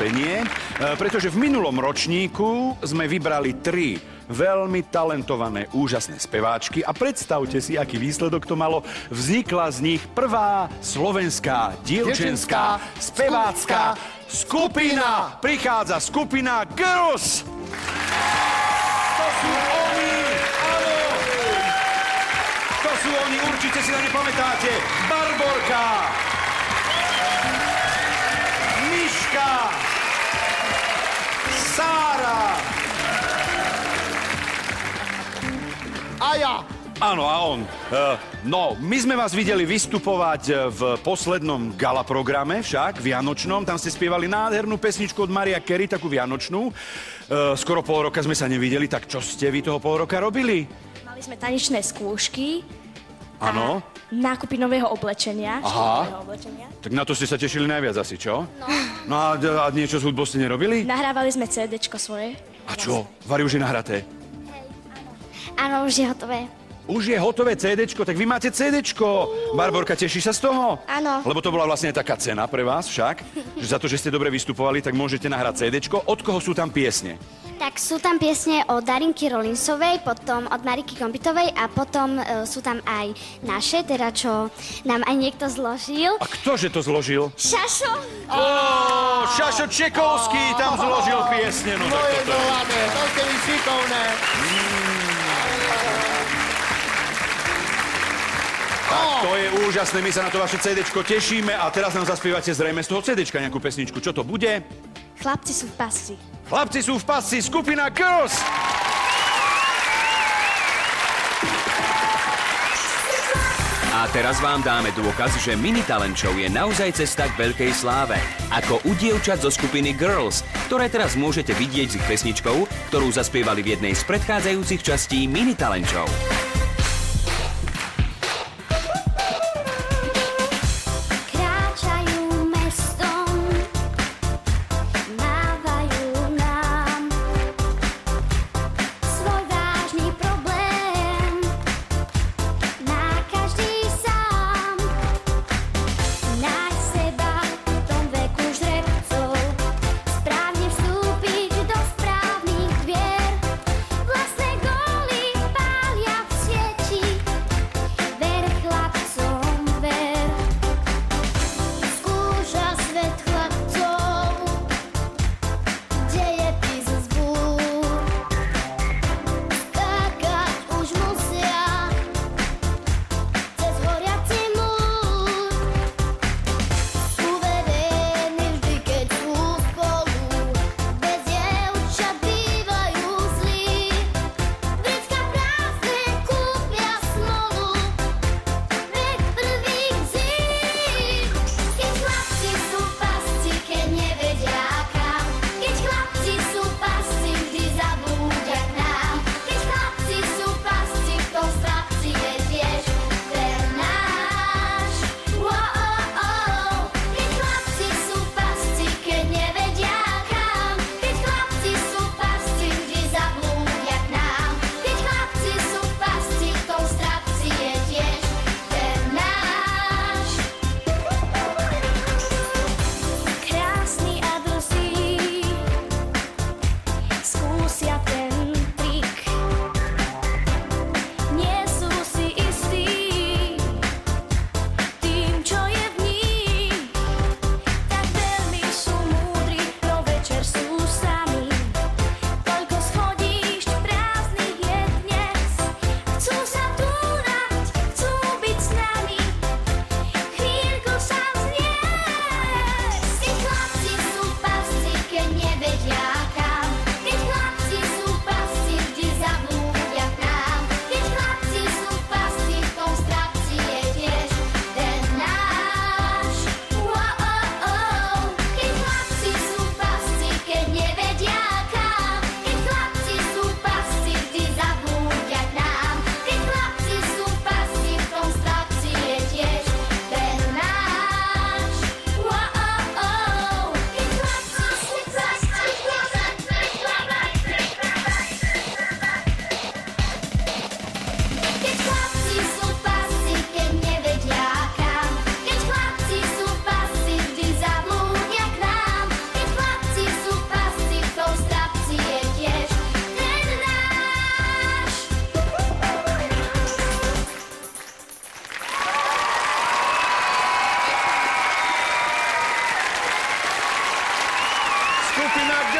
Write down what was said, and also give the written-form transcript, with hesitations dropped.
prekvapenie, pretože v minulom ročníku sme vybrali 3 veľmi talentované, úžasné speváčky a predstavte si, aký výsledok to malo. Vznikla z nich prvá slovenská dievčenská spevácka skupina. Prichádza skupina Girls. To sú oni, áno. To sú oni, určite si na ne pamätáte. Barborka, Miška, Sára. A ja. Áno, a on. No, my sme vás videli vystupovať v poslednom gala programe však, vianočnom. Tam ste spievali nádhernú pesničku od Mariah Carey, takú vianočnú. Skoro pol roka sme sa nevideli, tak čo ste vy toho pol roka robili? Mali sme tanečné skúšky. Áno. Nákupy nového oblečenia. Aha. Nového oblečenia. Tak na to ste sa tešili najviac asi, čo? No a niečo s hudbou ste nerobili? Nahrávali sme CDčko svoje. A čo? Vari už je nahraté? Áno, už je hotové. Už je hotové CDčko, tak vy máte CDčko. Barborka, teší sa z toho? Áno. Lebo to bola vlastne taká cena pre vás však, že za to, že ste dobre vystupovali, tak môžete nahrať CDčko. Od koho sú tam piesne? Tak sú tam piesne od Darinky Rolinsovej, potom od Mariky Kompitovej a potom sú tam aj naše, teda čo nám aj niekto zložil. A ktože to zložil? Šašo! Šašo Čekovský tam zložil piesne. No, Moje doladé, to ste vy šikovné. To je úžasné, my sa na to vaše CDčko tešíme a teraz nám zaspievate zrejme z toho CDčka nejakú pesničku. Čo to bude? Chlapci sú v pasci. Chlapci sú v pasci, skupina Girls! A teraz vám dáme dôkaz, že Mini Talent Show je naozaj cesta k veľkej sláve. Ako u dievčat zo skupiny Girls, ktoré teraz môžete vidieť s ich pesničkou, ktorú zaspievali v jednej z predchádzajúcich častí Mini Talent Show. Vlastné góly pália v skupina